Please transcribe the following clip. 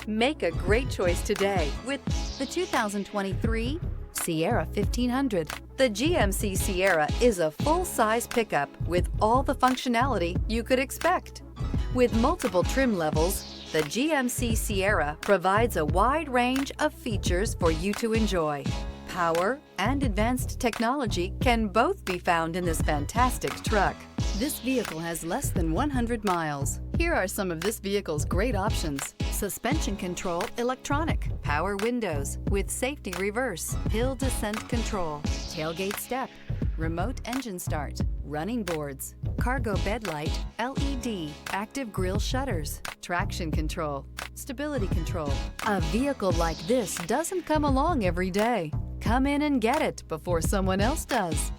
Make a great choice today with the 2023 Sierra 1500. The GMC Sierra is a full-size pickup with all the functionality you could expect. With multiple trim levels, the GMC Sierra provides a wide range of features for you to enjoy. Power and advanced technology can both be found in this fantastic truck. This vehicle has less than 100 miles. Here are some of this vehicle's great options: suspension control electronic, power windows with safety reverse, hill descent control, tailgate step, remote engine start, running boards, cargo bed light, LED, active grille shutters, traction control, stability control. A vehicle like this doesn't come along every day. Come in and get it before someone else does.